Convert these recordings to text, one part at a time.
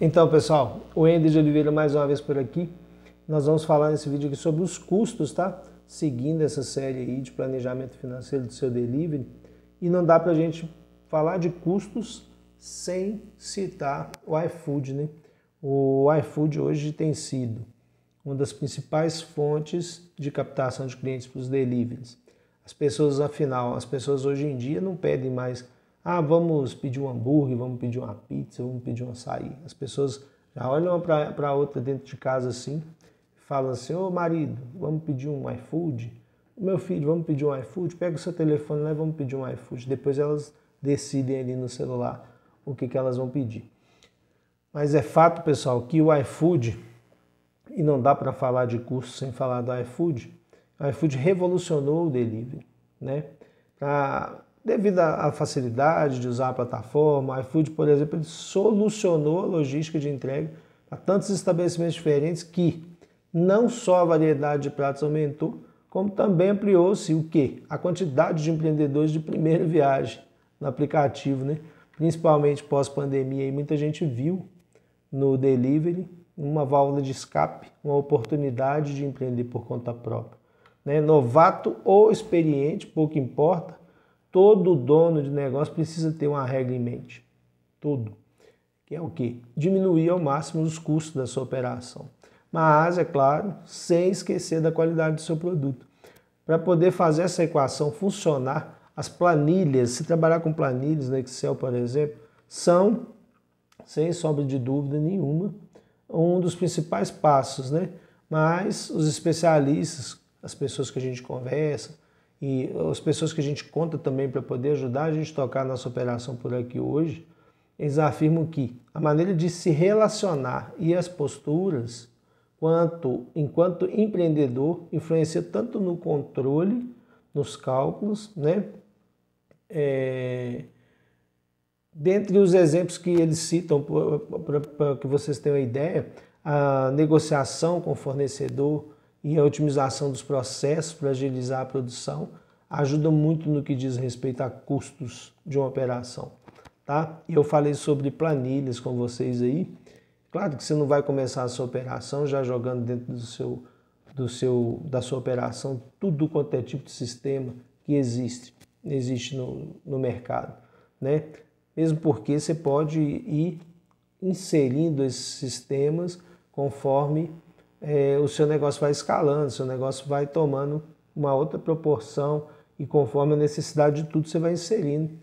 Então, pessoal, o Ender de Oliveira mais uma vez por aqui. Nós vamos falar nesse vídeo aqui sobre os custos, tá? Seguindo essa série aí de planejamento financeiro do seu delivery. E não dá pra gente falar de custos sem citar o iFood, né? O iFood hoje tem sido uma das principais fontes de captação de clientes para os deliveries. As pessoas hoje em dia não pedem mais vamos pedir um hambúrguer, vamos pedir uma pizza, vamos pedir um açaí. As pessoas já olham para a outra dentro de casa assim, falam assim, ô marido, vamos pedir um iFood? Meu filho, vamos pedir um iFood? Pega o seu telefone lá e vamos pedir um iFood. Depois elas decidem ali no celular o que elas vão pedir. Mas é fato, pessoal, que o iFood, e não dá para falar de custo sem falar do iFood, o iFood revolucionou o delivery, né? Devido à facilidade de usar a plataforma, o iFood, por exemplo, ele solucionou a logística de entrega para tantos estabelecimentos diferentes que não só a variedade de pratos aumentou, como também ampliou-se o quê? A quantidade de empreendedores de primeira viagem no aplicativo, né? Principalmente pós-pandemia, e muita gente viu no delivery uma válvula de escape, uma oportunidade de empreender por conta própria, né? Novato ou experiente, pouco importa, todo dono de negócio precisa ter uma regra em mente. Tudo. Que é o quê? Diminuir ao máximo os custos da sua operação. Mas, é claro, sem esquecer da qualidade do seu produto. Para poder fazer essa equação funcionar, as planilhas, se trabalhar com planilhas no Excel, por exemplo, são, sem sombra de dúvida nenhuma, um dos principais passos, né? Mas os especialistas, as pessoas que a gente conversa, e as pessoas que a gente conta também para poder ajudar a gente a tocar a nossa operação por aqui hoje, eles afirmam que a maneira de se relacionar e as posturas, enquanto empreendedor, influencia tanto no controle, nos cálculos, né? Dentre os exemplos que eles citam, para que vocês tenham uma ideia, a negociação com o fornecedor, e a otimização dos processos para agilizar a produção ajuda muito no que diz respeito a custos de uma operação, tá? E eu falei sobre planilhas com vocês aí. Claro que você não vai começar a sua operação já jogando dentro da sua operação tudo quanto é tipo de sistema que existe no mercado, né? Mesmo porque você pode ir inserindo esses sistemas conforme o seu negócio vai escalando, o seu negócio vai tomando uma outra proporção e conforme a necessidade de tudo você vai inserindo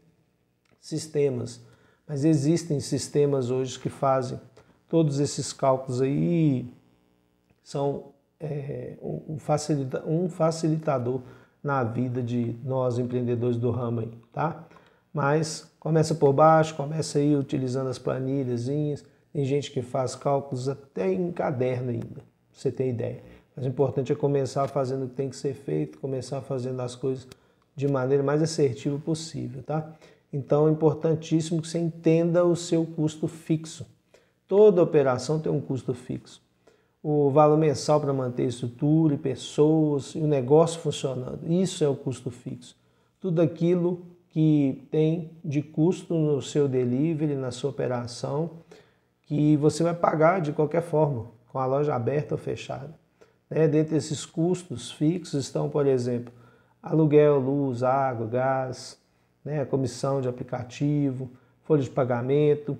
sistemas. Mas existem sistemas hoje que fazem todos esses cálculos aí, são um facilitador na vida de nós empreendedores do ramo aí, tá? Mas começa por baixo, começa aí utilizando as planilhazinhas, tem gente que faz cálculos até em caderno ainda. Você tem ideia. Mas o importante é começar fazendo o que tem que ser feito, começar fazendo as coisas de maneira mais assertiva possível, tá? Então é importantíssimo que você entenda o seu custo fixo. Toda operação tem um custo fixo. O valor mensal para manter a estrutura e pessoas e o negócio funcionando, isso é o custo fixo. Tudo aquilo que tem de custo no seu delivery, na sua operação, que você vai pagar de qualquer forma, com a loja aberta ou fechada. Dentre esses custos fixos estão, por exemplo, aluguel, luz, água, gás, a comissão de aplicativo, folha de pagamento.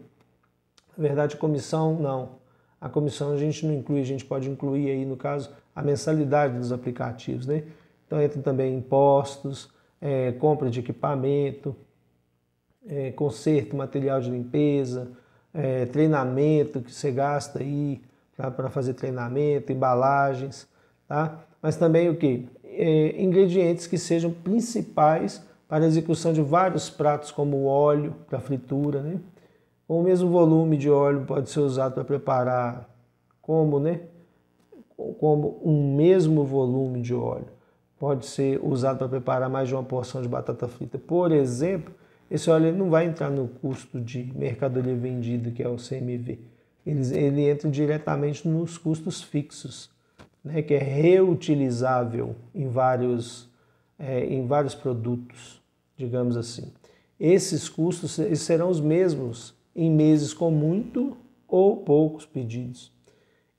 Na verdade, comissão não. A comissão a gente não inclui, a gente pode incluir aí, no caso, a mensalidade dos aplicativos, né? Então entra também impostos, compra de equipamento, conserto, material de limpeza, treinamento que você gasta aí, para fazer treinamento, embalagens, tá? Mas também o que? Ingredientes que sejam principais para a execução de vários pratos, como o óleo para fritura, né? O mesmo volume de óleo pode ser usado para preparar como um mesmo volume de óleo pode ser usado para preparar mais de uma porção de batata frita. Por exemplo, esse óleo não vai entrar no custo de mercadoria vendida, que é o CMV. Ele entra diretamente nos custos fixos, né, que é reutilizável em vários produtos, digamos assim. Esses custos serão os mesmos em meses com muito ou poucos pedidos.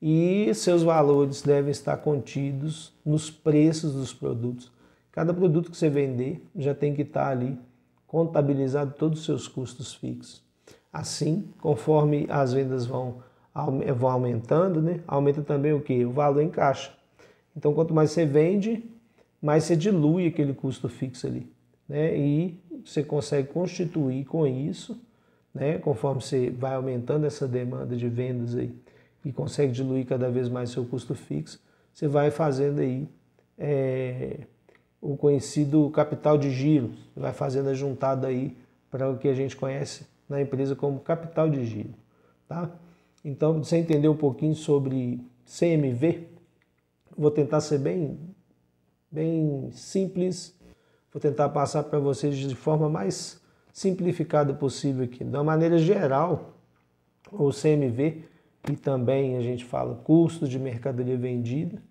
E seus valores devem estar contidos nos preços dos produtos. Cada produto que você vender já tem que estar ali contabilizado todos os seus custos fixos. Assim, conforme as vendas vão aumentando, né, aumenta também o quê? O valor em caixa. Então, quanto mais você vende, mais você dilui aquele custo fixo ali, né? E você consegue constituir com isso, né? Conforme você vai aumentando essa demanda de vendas aí e consegue diluir cada vez mais seu custo fixo, você vai fazendo aí o conhecido capital de giro, vai fazendo a juntada aí para o que a gente conhece na empresa como capital de giro, tá? Então, você entender um pouquinho sobre CMV, vou tentar ser bem simples, vou tentar passar para vocês de forma mais simplificada possível aqui. De uma maneira geral, o CMV, que também a gente fala custo de mercadoria vendida,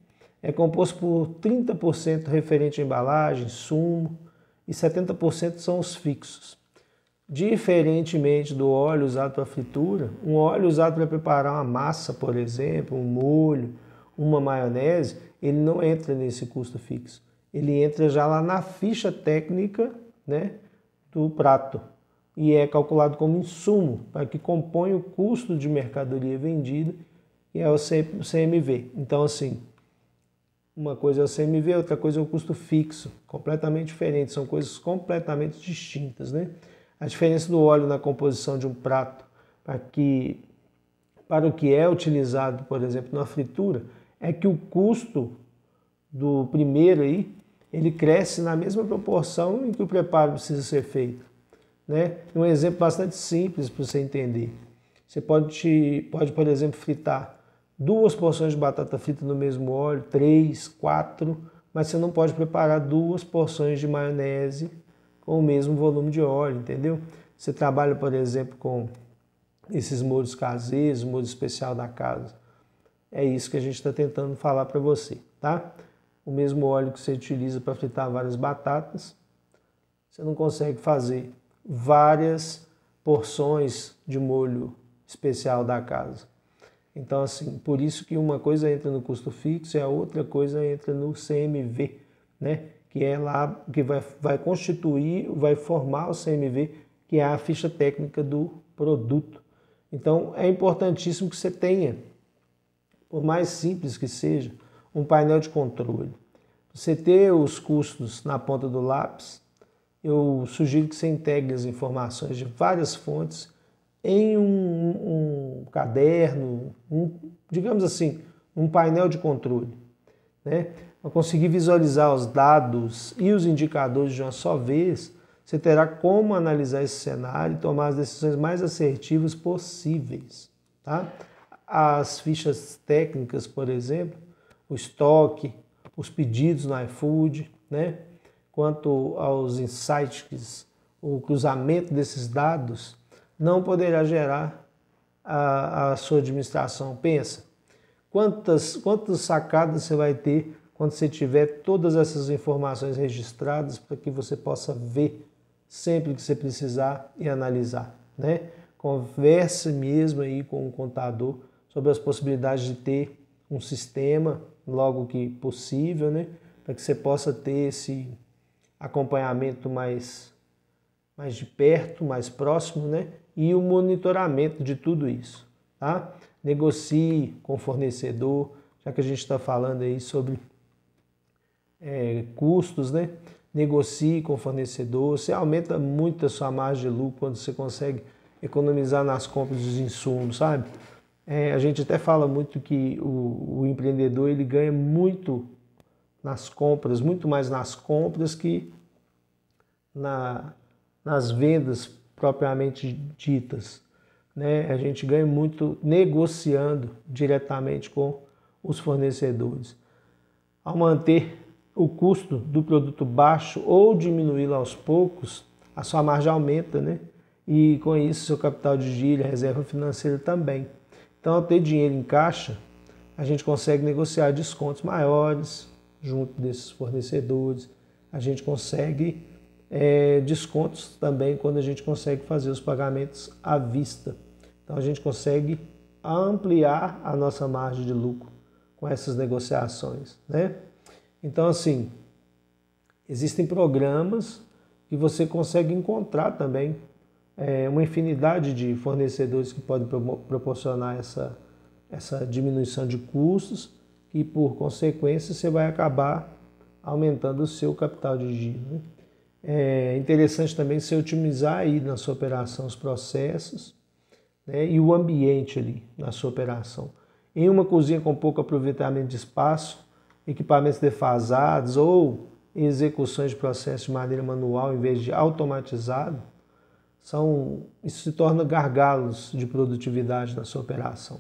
é composto por 30% referente à embalagem, insumo, e 70% são os fixos. Diferentemente do óleo usado para fritura, um óleo usado para preparar uma massa, por exemplo, um molho, uma maionese, ele não entra nesse custo fixo. Ele entra já lá na ficha técnica, né, do prato e é calculado como insumo, para que compõe o custo de mercadoria vendida, e é o CMV. Então, assim, uma coisa é o CMV, outra coisa é o custo fixo, completamente diferente, são coisas completamente distintas, né? A diferença do óleo na composição de um prato para o que é utilizado, por exemplo, na fritura, é que o custo do primeiro aí, ele cresce na mesma proporção em que o preparo precisa ser feito, né? Um exemplo bastante simples para você entender. Você pode, por exemplo, fritar 2 porções de batata frita no mesmo óleo, 3, 4, mas você não pode preparar 2 porções de maionese com o mesmo volume de óleo, entendeu? Você trabalha, por exemplo, com esses molhos caseiros, molho especial da casa. É isso que a gente está tentando falar para você, tá? O mesmo óleo que você utiliza para fritar várias batatas, você não consegue fazer várias porções de molho especial da casa. Então, assim, por isso que uma coisa entra no custo fixo e a outra coisa entra no CMV, né? Que é lá que vai constituir, vai formar o CMV, que é a ficha técnica do produto. Então, é importantíssimo que você tenha, por mais simples que seja, um painel de controle. Você ter os custos na ponta do lápis, eu sugiro que você integre as informações de várias fontes em um caderno, digamos assim, um painel de controle, né? Para conseguir visualizar os dados e os indicadores de uma só vez, você terá como analisar esse cenário e tomar as decisões mais assertivas possíveis, tá? As fichas técnicas, por exemplo, o estoque, os pedidos no iFood, né? Quanto aos insights, o cruzamento desses dados não poderá gerar a sua administração. Pensa, quantas sacadas você vai ter quando você tiver todas essas informações registradas para que você possa ver sempre que você precisar e analisar, né? Converse mesmo aí com o contador sobre as possibilidades de ter um sistema logo que possível, né? Para que você possa ter esse acompanhamento mais de perto, mais próximo, né? E o monitoramento de tudo isso, tá? Negocie com o fornecedor, já que a gente está falando aí sobre custos, né? Negocie com o fornecedor, você aumenta muito a sua margem de lucro quando você consegue economizar nas compras dos insumos, sabe? A gente até fala muito que o empreendedor ele ganha muito nas compras, muito mais nas compras que nas vendas propriamente ditas, né? A gente ganha muito negociando diretamente com os fornecedores. Ao manter o custo do produto baixo ou diminuí-lo aos poucos, a sua margem aumenta, né? E com isso seu capital de giro, reserva financeira também. Então, ao ter dinheiro em caixa, a gente consegue negociar descontos maiores junto desses fornecedores. A gente consegue descontos também quando a gente consegue fazer os pagamentos à vista. Então, a gente consegue ampliar a nossa margem de lucro com essas negociações, né? Então, assim, existem programas que você consegue encontrar também uma infinidade de fornecedores que podem proporcionar essa diminuição de custos e, por consequência, você vai acabar aumentando o seu capital de giro, né? É interessante também você otimizar aí na sua operação os processos, né, e o ambiente ali na sua operação. Em uma cozinha com pouco aproveitamento de espaço, equipamentos defasados ou execuções de processos de maneira manual em vez de automatizado, isso se torna gargalos de produtividade na sua operação,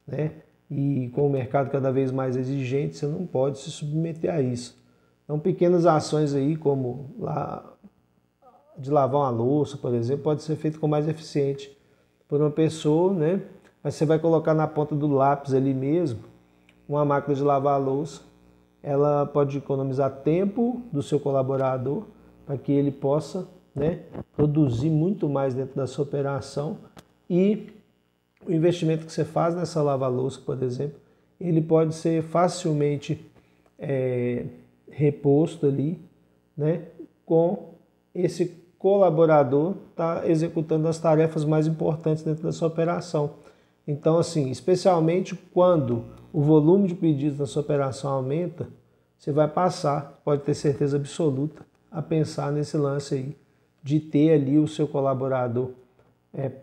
né? E com o mercado cada vez mais exigente, você não pode se submeter a isso. Então, pequenas ações aí, como de lavar uma louça, por exemplo, pode ser feito com mais eficiente por uma pessoa, né? Mas você vai colocar na ponta do lápis ali mesmo uma máquina de lavar a louça. Ela pode economizar tempo do seu colaborador para que ele possa, né, produzir muito mais dentro da sua operação, e o investimento que você faz nessa lava-louça, por exemplo, ele pode ser facilmente reposto ali, né, com esse colaborador tá executando as tarefas mais importantes dentro da sua operação. Então, assim, especialmente quando o volume de pedidos da sua operação aumenta, você vai passar, pode ter certeza absoluta, a pensar nesse lance aí, de ter ali o seu colaborador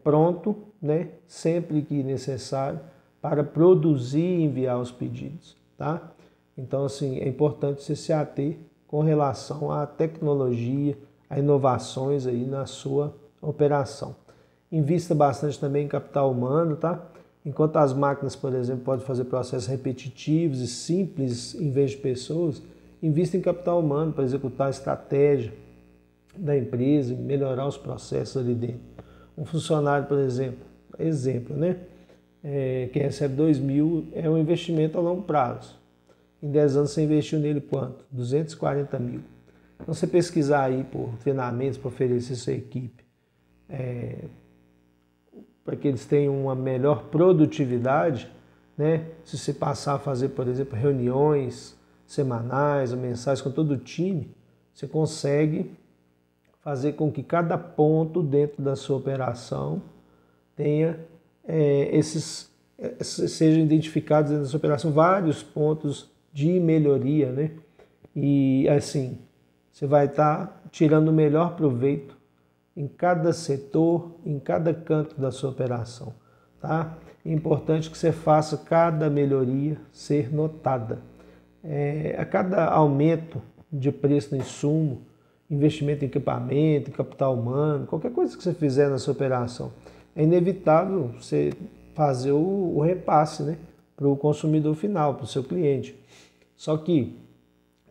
pronto, né, sempre que necessário, para produzir e enviar os pedidos, tá? Então, assim, é importante você se ater com relação à tecnologia, a inovações aí na sua operação. Invista bastante também em capital humano, tá? Enquanto as máquinas, por exemplo, podem fazer processos repetitivos e simples em vez de pessoas, invista em capital humano para executar a estratégia da empresa e melhorar os processos ali dentro. Um funcionário, por exemplo, né? Que recebe 2.000 é um investimento a longo prazo. Em 10 anos você investiu nele quanto? 240 mil. Então, você pesquisar aí por treinamentos para oferecer sua equipe, para que eles tenham uma melhor produtividade, né? Se você passar a fazer, por exemplo, reuniões semanais ou mensais com todo o time, você consegue fazer com que cada ponto dentro da sua operação tenha sejam identificados dentro da sua operação vários pontos de melhoria, né? E assim, você vai estar tirando o melhor proveito em cada setor, em cada canto da sua operação, tá? É importante que você faça cada melhoria ser notada. A cada aumento de preço no insumo, investimento em equipamento, em capital humano, qualquer coisa que você fizer na sua operação, é inevitável você fazer o repasse, né, para o consumidor final, para o seu cliente. Só que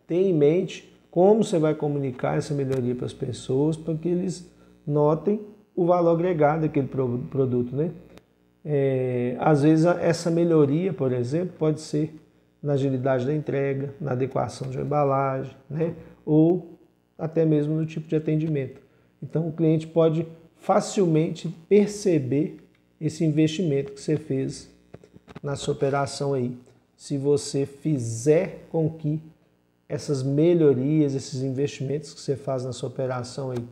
tenha em mente como você vai comunicar essa melhoria para as pessoas, para que eles notem o valor agregado daquele produto, né? Às vezes essa melhoria, por exemplo, pode ser na agilidade da entrega, na adequação de uma embalagem, né? Ou até mesmo no tipo de atendimento. Então o cliente pode facilmente perceber esse investimento que você fez na sua operação aí, se você fizer com que essas melhorias, esses investimentos que você faz na sua operação aí,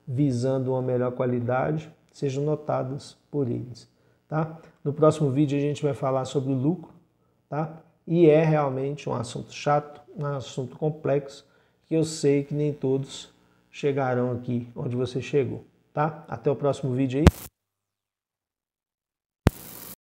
visando uma melhor qualidade, sejam notados por eles, tá? No próximo vídeo a gente vai falar sobre o lucro, tá? E é realmente um assunto chato, um assunto complexo, que eu sei que nem todos chegarão aqui onde você chegou, tá? Até o próximo vídeo aí.